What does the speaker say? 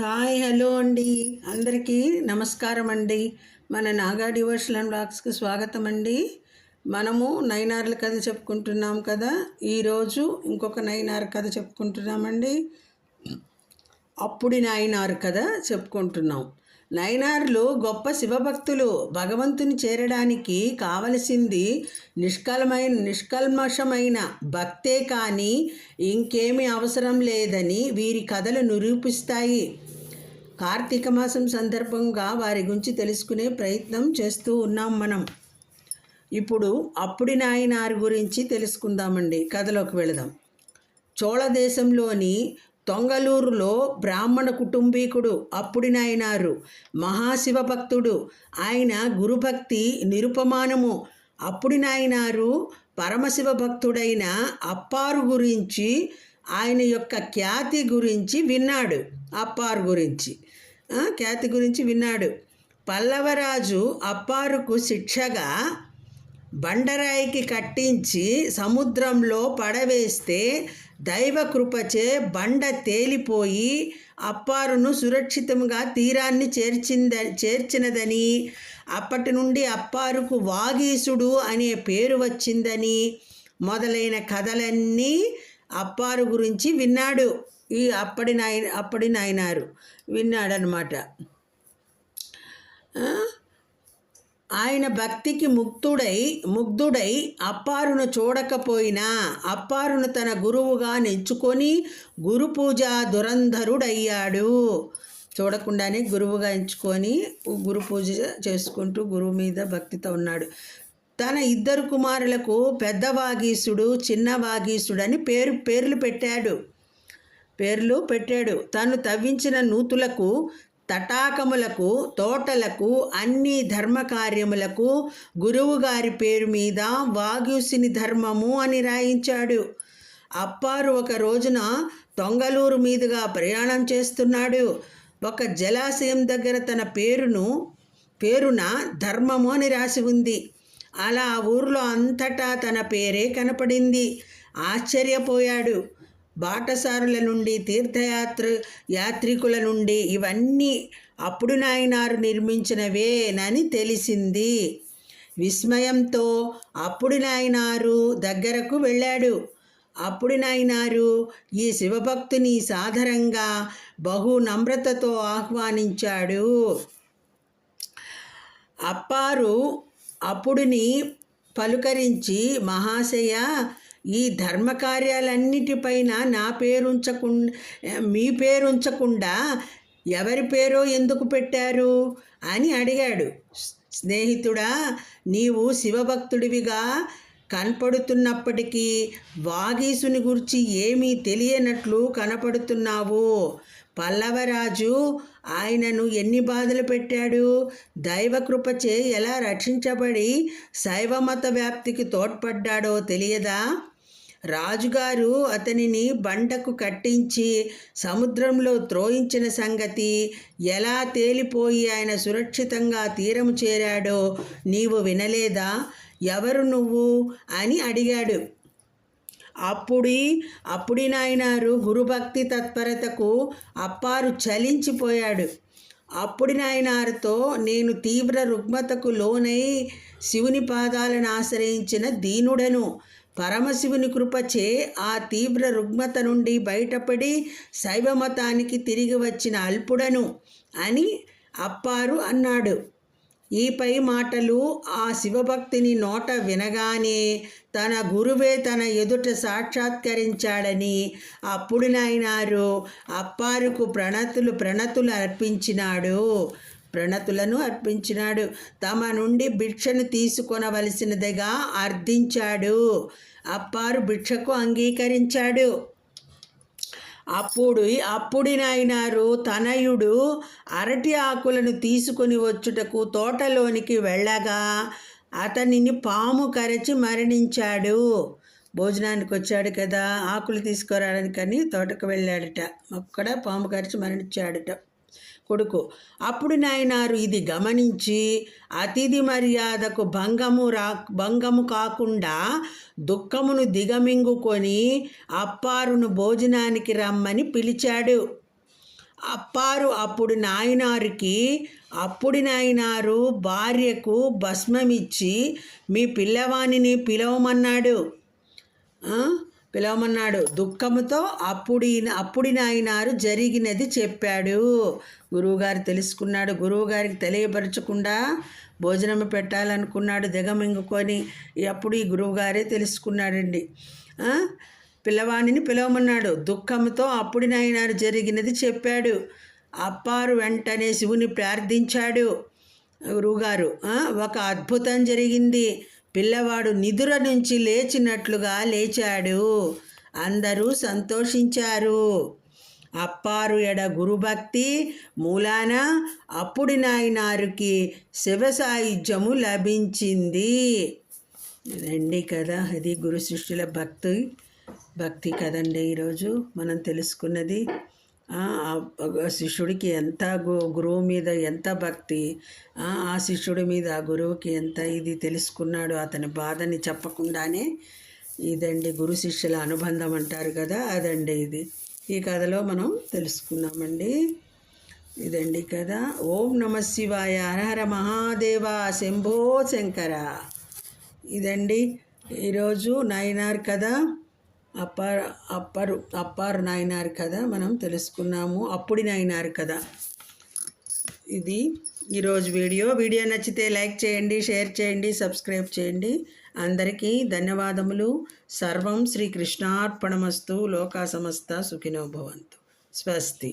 Hi hello అండి, అందరికీ నమస్కారం అండి. మన నాగా డివోషనల్ అండ్ బ్లాగ్స్కి స్వాగతం అండి. మనము నైనార్ల కథ చెప్పుకుంటున్నాం కదా. ఈరోజు ఇంకొక నైనార్ కథ చెప్పుకుంటున్నామండి. అప్పుడి నాయనారు కథ చెప్పుకుంటున్నాం. నైనార్లు గొప్ప శివభక్తులు. భగవంతుని చేరడానికి కావలసింది నిష్కల్మషమైన భక్తే కానీ ఇంకేమీ అవసరం లేదని వీరి కథలు నిరూపిస్తాయి. కార్తీక మాసం సందర్భంగా వారి గురించి తెలుసుకునే ప్రయత్నం చేస్తూ ఉన్నాం మనం. ఇప్పుడు అప్పుడి నాయనారు గురించి తెలుసుకుందామండి. కథలోకి వెళదాం. చోళ దేశంలోని తొంగలూరులో బ్రాహ్మణ కుటుంబీకుడు అప్పుడి నాయనారు మహాశివభక్తుడు. ఆయన గురుభక్తి నిరుపమానము. అప్పుడి నాయనారు పరమశివ భక్తుడైన అప్పారు గురించి, ఆయన యొక్క ఖ్యాతి గురించి విన్నాడు. అప్పారు గురించి ఖ్యాతి గురించి విన్నాడు. పల్లవరాజు అప్పారుకు శిక్షగా బండరాయికి కట్టించి సముద్రంలో పడవేస్తే దైవకృపచే బండ తేలిపోయి అప్పారును సురక్షితంగా తీరాన్ని చేర్చినదని, అప్పటి నుండి అప్పారుకు వాగీసుడు అనే పేరు వచ్చిందని మొదలైన కథలన్నీ అప్పారు గురించి విన్నాడు. ఈ అప్పడి నాయనారు విన్నాడనమాట. ఆయన భక్తికి ముగ్ధుడై అప్పారును చూడకపోయినా అప్పారును తన గురువుగా ఎంచుకొని గురు పూజ దురంధరుడయ్యాడు. చూడకుండానే గురువుగా ఎంచుకొని గురు పూజ చేసుకుంటూ గురువు మీద భక్తితో ఉన్నాడు. తన ఇద్దరు కుమారులకు పెద్ద వాగీసుడు, చిన్న వాగీసుడు అని పేర్లు పెట్టాడు. తను తవ్వించిన నూతులకు, తటాకములకు, తోటలకు, అన్ని ధర్మకార్యములకు గురువుగారి పేరు మీద వాగీసుని ధర్మము అని రాయించాడు. అప్పారు ఒక రోజున తొంగలూరు మీదుగా ప్రయాణం చేస్తున్నాడు. ఒక జలాశయం దగ్గర తన పేరున ధర్మము అని రాసి ఉంది. అలా ఆ ఊరిలో అంతటా తన పేరే కనపడింది. ఆశ్చర్యపోయాడు. బాటసారుల నుండి, యాత్రికుల నుండి ఇవన్నీ అప్పుడు నాయనారు నిర్మించినవేనని తెలిసింది. విస్మయంతో అప్పుడు నాయనారు దగ్గరకు వెళ్ళాడు. అప్పుడు నాయనారు ఈ శివభక్తుని సాదరంగా బహు నమ్రతతో ఆహ్వానించాడు. అప్పారు అప్పుడుని పలుకరించి, మహాశయ, ఈ ధర్మకార్యాలన్నిటిపైన మీ పేరుంచకుండా ఎవరి పేరో ఎందుకు పెట్టారు అని అడిగాడు. స్నేహితుడా, నీవు శివభక్తుడివిగా కనపడుతున్నప్పటికీ వాగీసుని గురించి ఏమీ తెలియనట్లు కనపడుతున్నావు. పల్లవరాజు ఆయనను ఎన్ని బాధలు పెట్టాడు. దైవకృపచే ఎలా రక్షించబడి శైవమత వ్యాప్తికి తోడ్పడ్డాడో తెలియదా? రాజుగారు అతనిని బండకు కట్టించి సముద్రంలో త్రోయించిన సంగతి, ఎలా తేలిపోయి ఆయన సురక్షితంగా తీరము చేరాడో నీవు వినలేదా? ఎవరు నువ్వు అని అడిగాడు. అప్పుడి నాయనారు గురుభక్తి తత్పరతకు అప్పారు చలించిపోయాడు. అప్పుడి నాయనారుతో, నేను తీవ్ర రుగ్మతకు లోనై శివుని పాదాలను ఆశ్రయించిన దీనుడను. పరమశివుని కృపచే ఆ తీవ్ర రుగ్మత నుండి బయటపడి శైవమతానికి తిరిగి వచ్చిన అల్పుడను అని అప్పారు అన్నాడు. ఈ పై మాటలు ఆ శివభక్తిని నోట వినగానే తన గురువే తన ఎదుట సాక్షాత్కరించాడని అప్పుడు నాయనారు అప్పారుకు ప్రణతులను అర్పించినాడు. తమ నుండి భిక్షను తీసుకొనవలసినదిగా అర్థించాడు. అప్పారు భిక్షకు అంగీకరించాడు. అప్పుడి నాయనారు తనయుడు అరటి ఆకులను తీసుకొని వచ్చుటకు తోటలోనికి వెళ్ళగా అతనిని పాము కరచి మరణించాడు. భోజనానికి వచ్చాడు కదా, ఆకులు తీసుకురావడానికని తోటకు వెళ్ళాడట. అక్కడ పాము కరిచి మరణించాడట కొడుకు. అప్పుడు నాయనారు ఇది గమనించి అతిథి మర్యాదకు భంగము కాకుండా దుఃఖమును దిగమింగుకొని అప్పారును భోజనానికి రమ్మని పిలిచాడు. అప్పారు అప్పుడు నాయనారు భార్యకు భస్మమిచ్చి మీ పిల్లవానిని పిలవమన్నాడు. దుఃఖముతో అప్పుడు నాయనారు జరిగినది చెప్పాడు. గురువుగారు తెలుసుకున్నాడు. గురువుగారికి తెలియపరచకుండా భోజనం పెట్టాలనుకున్నాడు దిగమింగుకొని. అప్పుడు ఈ గురువుగారే తెలుసుకున్నాడండి. పిల్లవాణిని పిలవమన్నాడు. దుఃఖంతో అప్పుడు నాయనారు జరిగినది చెప్పాడు. అప్పారు వెంటనే శివుని ప్రార్థించాడు. గురువుగారు ఒక అద్భుతం జరిగింది. పిల్లవాడు నిదుర నుంచి లేచినట్లుగా లేచాడు. అందరూ సంతోషించారు. అప్పారు ఎడ గురుభక్తి మూలాన అప్పుడు నాయనారికి శివ సాయుధ్యము లభించింది. రండి కదా, అది గురు శిష్యుల భక్తి కదండి. ఈరోజు మనం తెలుసుకున్నది శిష్యుడికి ఎంత గురువు మీద ఎంత భక్తి, ఆ శిష్యుడి మీద ఆ గురువుకి ఎంత ఇది తెలుసుకున్నాడు. అతని బాధని చెప్పకుండానే ఇదండి గురు శిష్యుల అనుబంధం అంటారు కదా, అదండి ఇది ఈ కథలో మనం తెలుసుకున్నామండి. ఇదండి కదా. ఓం నమ శివాయ, హరహర మహాదేవ, శంభో శంకర. ఇదండి ఈరోజు నాయనార్ కథ, అప్పారు నాయనార్ కథ మనం తెలుసుకున్నాము. అప్పుడు నాయనార్ కథ ఇది ఈరోజు వీడియో నచ్చితే లైక్ చేయండి, షేర్ చేయండి, సబ్స్క్రైబ్ చేయండి. అందరికీ ధన్యవాదములు. సర్వం శ్రీకృష్ణార్పణమస్తు. లోకా సమస్త సుఖినో భవంతు. స్వస్తి.